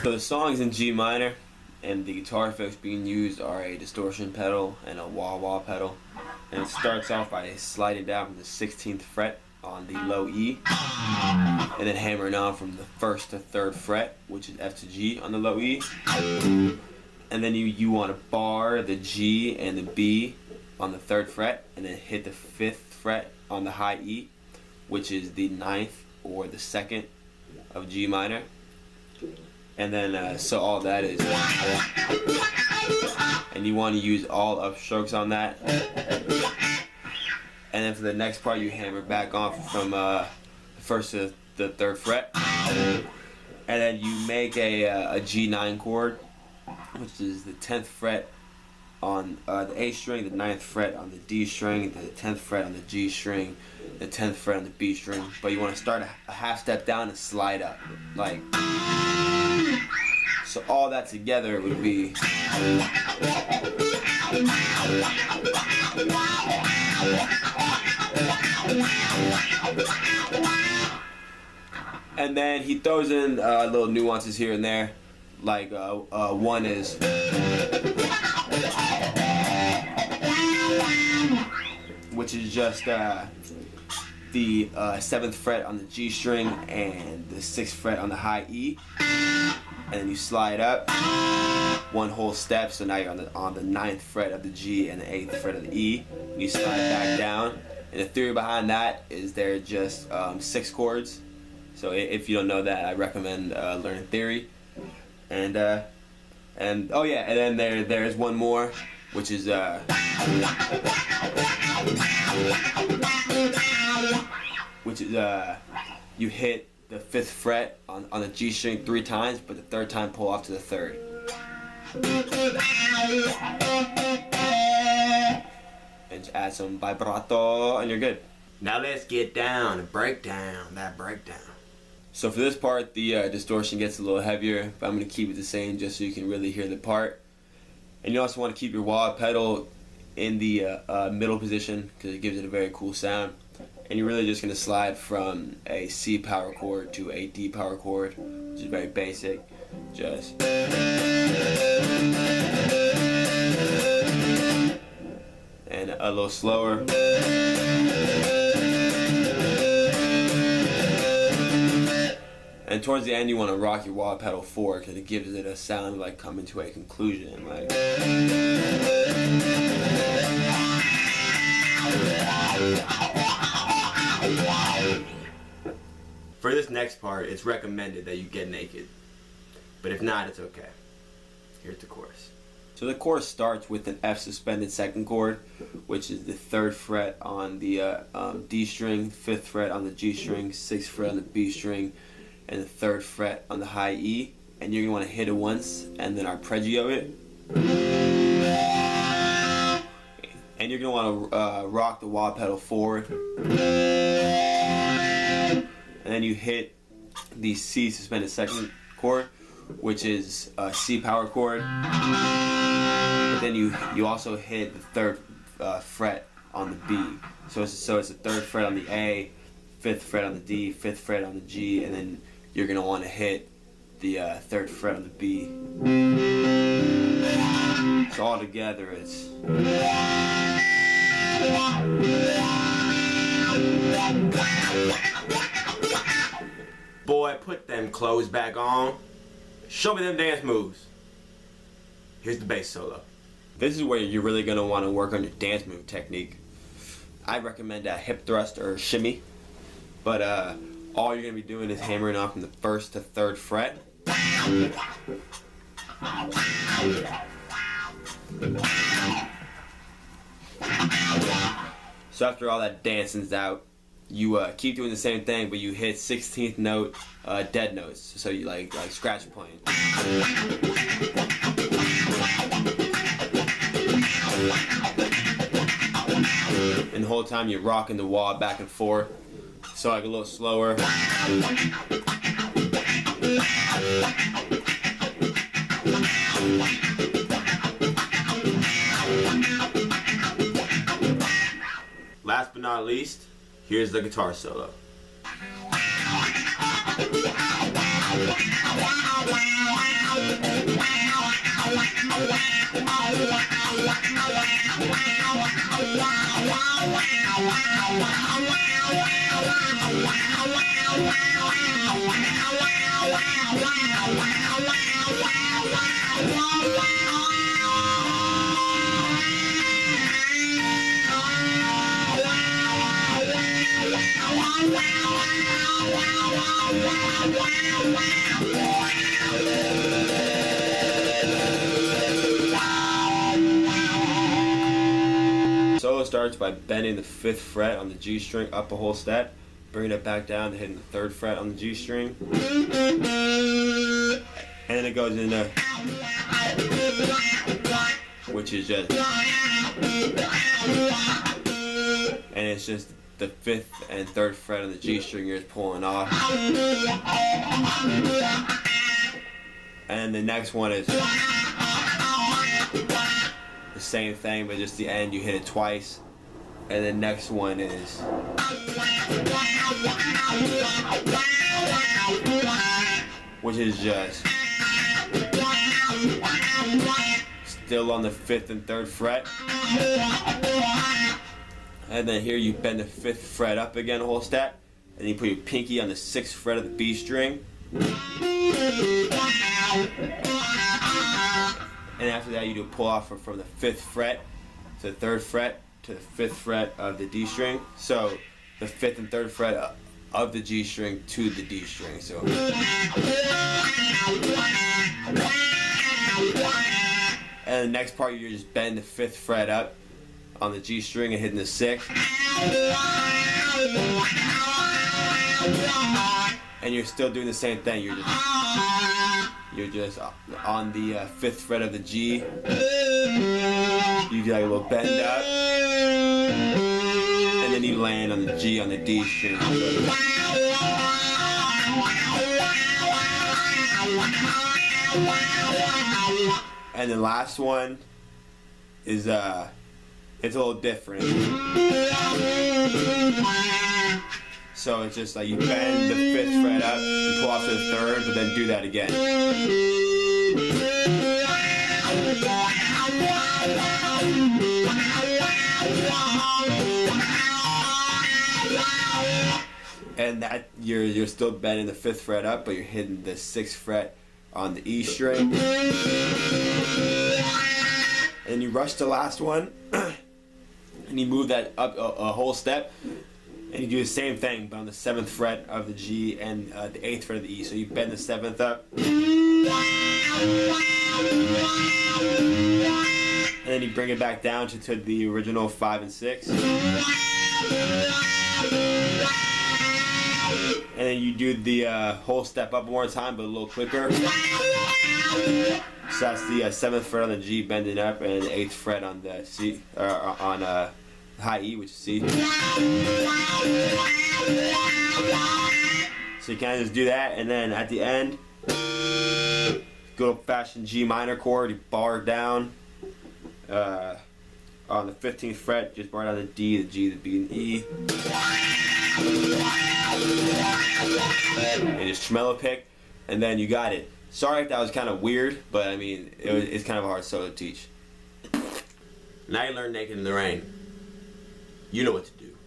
So the song's in G minor, and the guitar effects being used are a distortion pedal and a wah-wah pedal. And it starts off by sliding down from the 16th fret on the low E, and then hammering on from the 1st to 3rd fret, which is F to G on the low E. And then you want to bar the G and the B on the 3rd fret, and then hit the 5th fret on the high E, which is the 9th or the 2nd of G minor. And then so all that is, and you want to use all upstrokes on that. And then for the next part, you hammer back on from the 1st to the 3rd fret, and then you make a G9 chord, which is the 10th fret on the A string, the 9th fret on the D string, the 10th fret on the G string, the 10th fret on the B string. But you want to start a half step down and slide up, like. So all that together would be. And then he throws in little nuances here and there, like one is which is just the 7th fret on the G string and the 6th fret on the high E, and then you slide up one whole step, so now you're on the 9th fret of the G and the 8th fret of the E. And you slide back down, and the theory behind that is they're just 6 chords. So if you don't know that, I recommend learning theory. And oh yeah, and then there's one more, which is you hit the 5th fret on the G string 3 times, but the 3rd time pull off to the 3rd. And just add some vibrato, and you're good. Now let's get down and break down that breakdown. So for this part, the distortion gets a little heavier, but I'm going to keep it the same just so you can really hear the part. And you also want to keep your wah pedal in the middle position because it gives it a very cool sound. And you're really just going to slide from a C power chord to a D power chord, which is very basic. Just. And a little slower. And towards the end, you want to rock your wah pedal forward because it gives it a sound like coming to a conclusion. Like. For this next part, it's recommended that you get naked. But if not, it's okay. Here's the chorus. So the chorus starts with an F suspended 2nd chord, which is the 3rd fret on the D string, 5th fret on the G string, 6th fret on the B string, and the 3rd fret on the high E. And you're going to want to hit it once and then arpeggio it. And you're going to want to rock the wah pedal forward. And then you hit the C suspended 2nd chord, which is a C power chord. But then you also hit the 3rd fret on the B. So it's the 3rd fret on the A, 5th fret on the D, 5th fret on the G, and then you're going to want to hit the 3rd fret on the B. So all together it's. Boy, put them clothes back on. Show me them dance moves. Here's the bass solo. This is where you're really going to want to work on your dance move technique. I recommend a hip thrust or shimmy, but all you're going to be doing is hammering off from the 1st to 3rd fret. So after all that dancing's out, you keep doing the same thing, but you hit 16th note dead notes. So you like scratch playing. And the whole time you're rocking the wah back and forth. So like a little slower. Last but not least, here's the guitar solo. Solo starts by bending the 5th fret on the G string up a whole step, bringing it back down to hitting the 3rd fret on the G string, and then it goes into, which is just, and it's just the 5th and 3rd fret on the G string you're just pulling off, and the next one is the same thing, but just the end you hit it twice, and the next one is which is just still on the 5th and 3rd fret, and then here you bend the 5th fret up again a whole step, and you put your pinky on the 6th fret of the B string, and after that you do a pull off from the 5th fret to the 3rd fret to the 5th fret of the D string. So the 5th and 3rd fret of the G string to the D string. So and the next part you just bend the 5th fret up on the G string and hitting the 6th. And you're still doing the same thing. You're just on the 5th fret of the G. You do like a little bend up, and then you land on the G on the D string. And the last one is it's a little different. So it's just like you bend the 5th fret up, you pull off to the 3rd, but then do that again. And that you're still bending the 5th fret up, but you're hitting the 6th fret on the E string. And you rush the last one, and you move that up a whole step. And you do the same thing, but on the 7th fret of the G and the 8th fret of the E. So you bend the 7th up, and then you bring it back down to the original 5 and 6. And then you do the whole step up one more time, but a little quicker. So that's the 7th fret on the G bending up, and the 8th fret on the C, on high E, which is C. So you kind of just do that, and then at the end, good old-fashioned G minor chord. You bar it down on the 15th fret, just bar down the D, the G, the B, and E. And just tremolo pick, and then you got it. Sorry if that was kind of weird, but I mean, it's kind of a hard solo to teach. Now you learn Naked in the Rain. You know what to do.